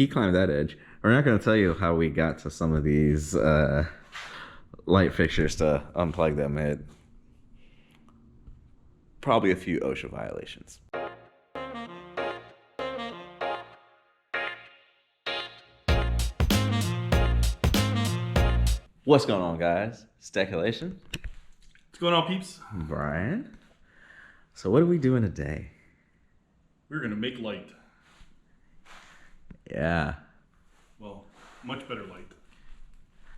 he climbed that edge. We're not going to tell you how we got to some of these light fixtures to unplug them. It probably a few OSHA violations. What's going on, guys? It's Decelation. What's going on, peeps? Brian. So what are we doing today? We're going to make light. Yeah. Well, much better light.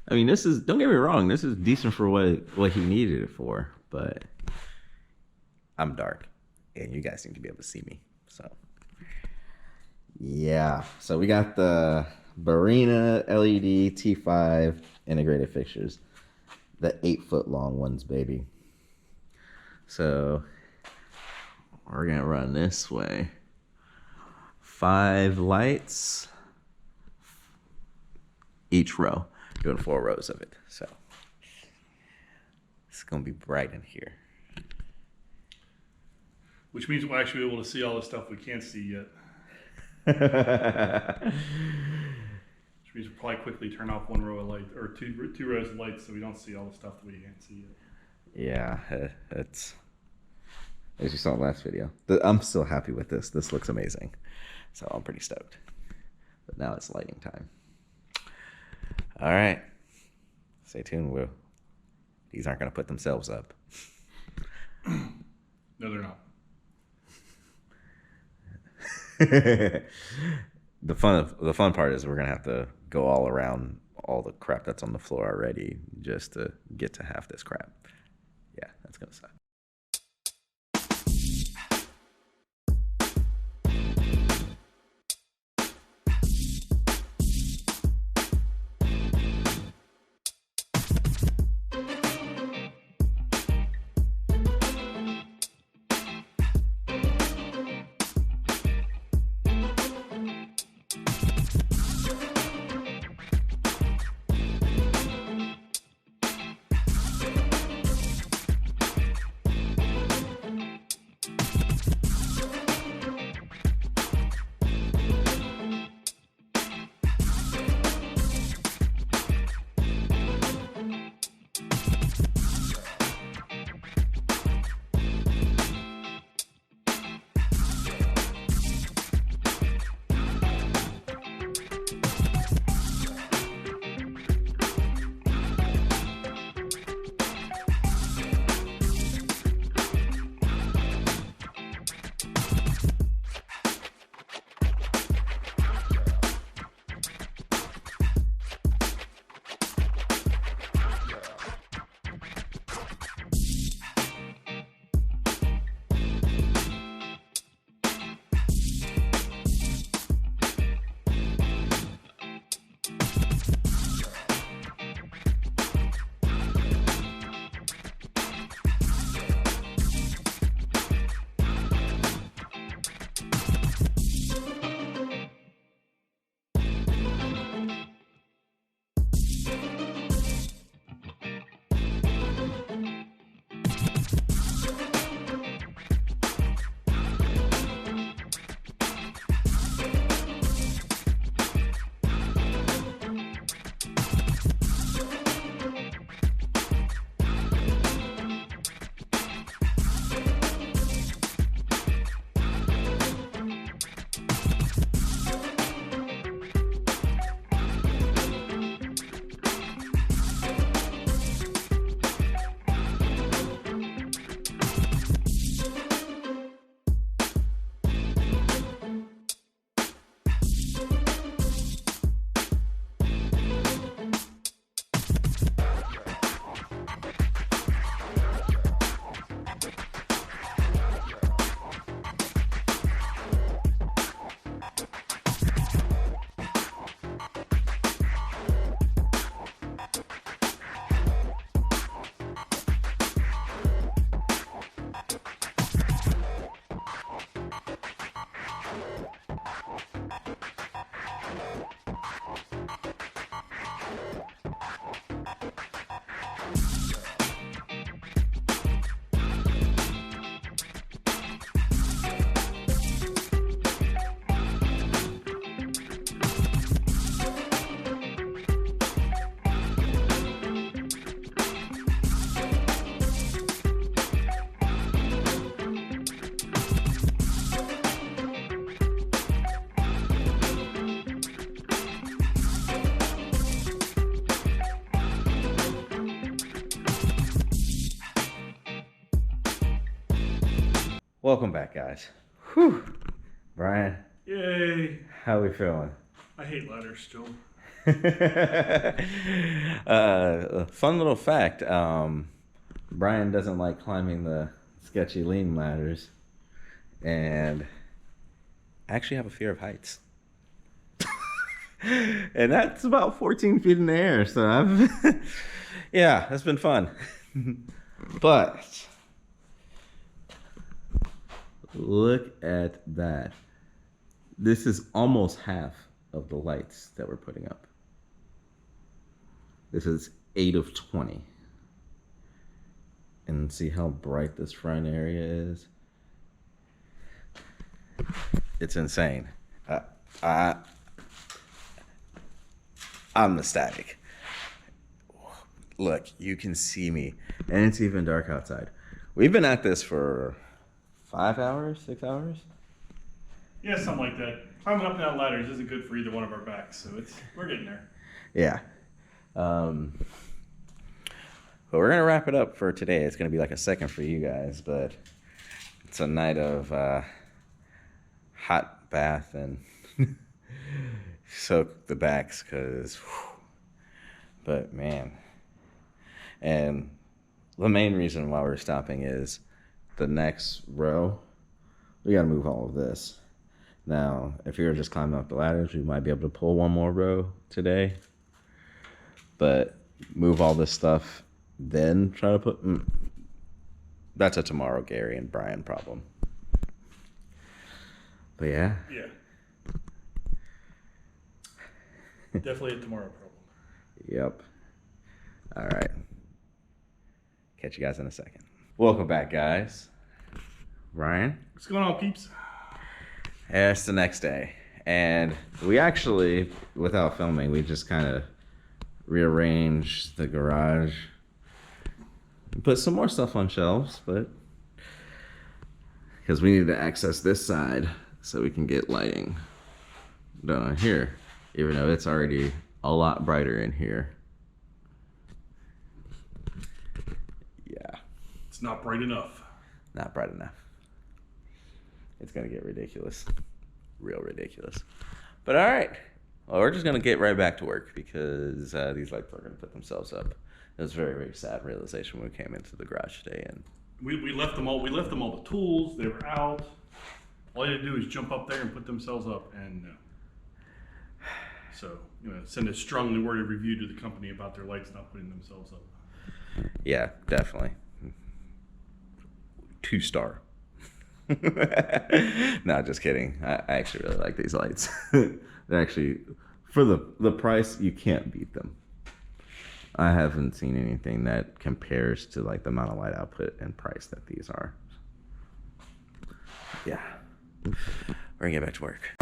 I mean, this is, don't get me wrong, this is decent for what he needed it for, but I'm dark, and you guys seem to be able to see me, so. Yeah, so we got the Barina LED T5 integrated fixtures, the 8-foot long ones, baby. So we're gonna run this way. 5 lights each row, doing 4 rows of it. So it's gonna be bright in here. Which means we'll actually be able to see all the stuff we can't see yet. Which means we'll probably quickly turn off 1 row of light, or two rows of lights, so we don't see all the stuff that we can't see yet. Yeah, it's, as you saw in the last video. I'm still happy with this. This looks amazing. So I'm pretty stoked. But now it's lighting time. All right. Stay tuned. These aren't going to put themselves up. No, they're not. The fun part is we're going to have to go all around all the crap that's on the floor already just to get to half this crap. Yeah, that's going to suck. Welcome back, guys. Whew. Brian, Yay! how we feeling? I hate ladders still. A fun little fact. Brian doesn't like climbing the sketchy lean ladders, and I actually have a fear of heights. And that's about 14 feet in the air, so yeah, that's been fun. But look at that. This is almost half of the lights that we're putting up. This is 8 of 20. And see how bright this front area is? It's insane. I'm ecstatic. Look, you can see me. And it's even dark outside. We've been at this for 5 hours, 6 hours? Yeah, something like that. Climbing up and down ladders isn't good for either one of our backs, so we're getting there. Yeah. But we're gonna wrap it up for today. It's gonna be like a second for you guys, but it's a night of hot bath and soak the backs, but man. And the main reason why we're stopping is the next row. We gotta move all of this. Now, if you were just climbing up the ladders, we might be able to pull one more row today. But move all this stuff, then try to put... that's a tomorrow Gary and Brian problem. But yeah. Yeah. Definitely a tomorrow problem. Yep. All right. Catch you guys in a second. Welcome back, guys. Brian? What's going on, peeps? Yeah, it's the next day. And we actually, without filming, we just kind of rearranged the garage. Put some more stuff on shelves, but because we need to access this side so we can get lighting done here, even though it's already a lot brighter in here. Yeah. It's not bright enough. Not bright enough. It's gonna get ridiculous. Real ridiculous. But all right. Well, we're just gonna get right back to work because these lights are gonna put themselves up. It was a very, very sad realization when we came into the garage today, and we left them all. We left them all the tools. They were out. All you had to do is jump up there and put themselves up, and so send a strongly worded review to the company about their lights not putting themselves up. yeah, definitely 2-star. No, just kidding. I actually really like these lights. They're actually, for the price, you can't beat them. I haven't seen anything that compares to like the amount of light output and price that these are. Yeah. We're gonna get back to work.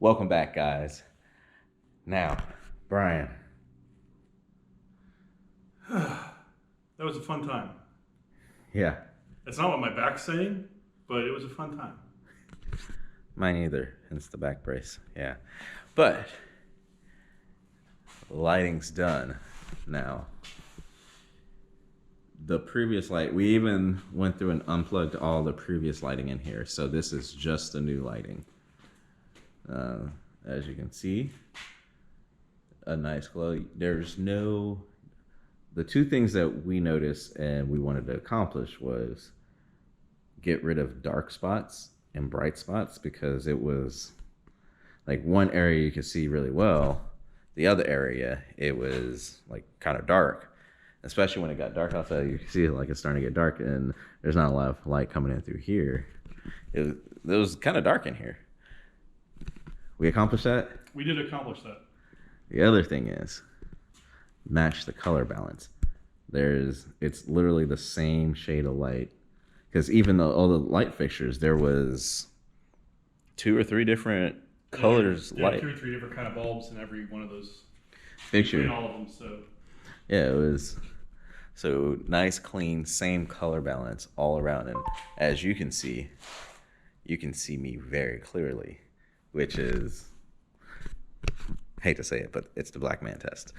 Welcome back, guys. Now, Brian. That was a fun time. Yeah. It's not what my back's saying, but it was a fun time. Mine either, hence the back brace. Yeah. But lighting's done now. The previous light, we even went through and unplugged all the previous lighting in here. So this is just the new lighting. As you can see, a nice glow. There's no, the two things that we noticed and we wanted to accomplish was get rid of dark spots and bright spots, because it was like one area you could see really well. The other area, it was like kind of dark. Especially when it got dark outside, you can see it like it's starting to get dark, and there's not a lot of light coming in through here. It was kind of dark in here. We accomplished that. We did accomplish that. The other thing is match the color balance. It's literally the same shade of light, because even though all the light fixtures, there was 2 or 3 different colors light. 2 or 3 different kind of bulbs in every one of those Fixture. between all of them. So yeah, it was. So nice, clean, same color balance all around. And as you can see me very clearly, which is, hate to say it, but it's the black man test.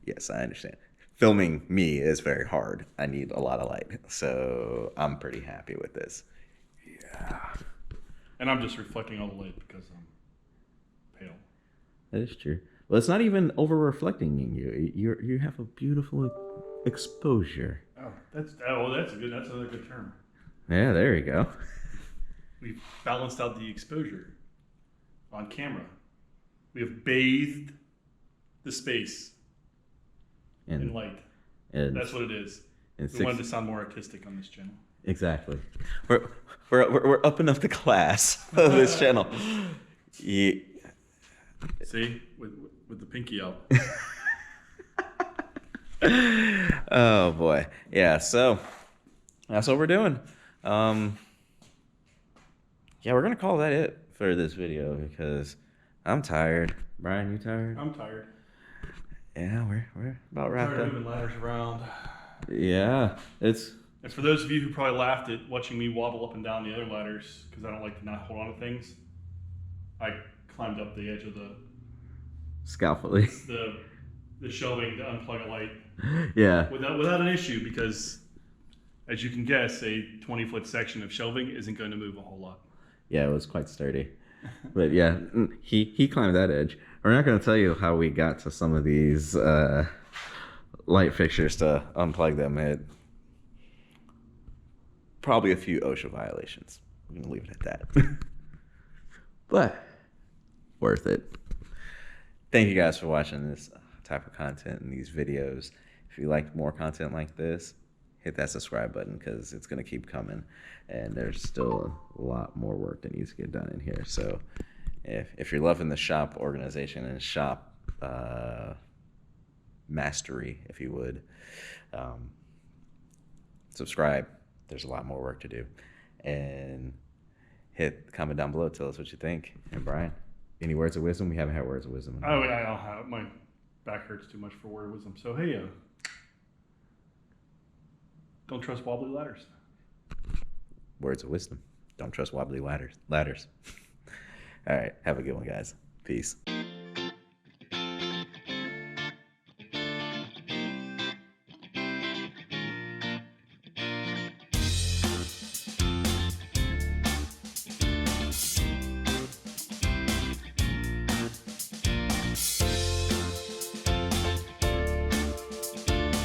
Yes, I understand. Filming me is very hard. I need a lot of light. So I'm pretty happy with this. Yeah. And I'm just reflecting all the light because I'm pale. That is true. Well, it's not even over reflecting in you. You have a beautiful exposure. Oh, that's another good term. Yeah, there you go. We've balanced out the exposure on camera. We have bathed the space in light. And that's what it is. We wanted to sound more artistic on this channel. Exactly. We're upping up the class of this channel. Yeah. See, with the pinky out. Oh boy, yeah. So that's what we're doing. Yeah, we're gonna call that it for this video because I'm tired. Brian, you tired? I'm tired. Yeah, we're about wrapped I'm tired up. of moving ladders around. Yeah, it's. And for those of you who probably laughed at watching me wobble up and down the other ladders because I don't like to not hold on to things, I climbed up the edge of Scalpely. the shelving to unplug a light. Yeah. Without an issue, because as you can guess, a 20-foot section of shelving isn't going to move a whole lot. Yeah, it was quite sturdy. But yeah, he climbed that edge. We're not going to tell you how we got to some of these light fixtures to unplug them. It probably a few OSHA violations. I'm going to leave it at that. But worth it. Thank you guys for watching this type of content and these videos. If you like more content like this, hit that subscribe button because it's going to keep coming. And there's still a lot more work that needs to get done in here. So if you're loving the shop organization and shop mastery, if you would, subscribe. There's a lot more work to do. And hit the comment down below. Tell us what you think. And Brian, any words of wisdom? We haven't had words of wisdom. I don't have, my back hurts too much for word of wisdom. So hey, don't trust wobbly ladders. Words of wisdom. Don't trust wobbly ladders. All right. Have a good one, guys. Peace.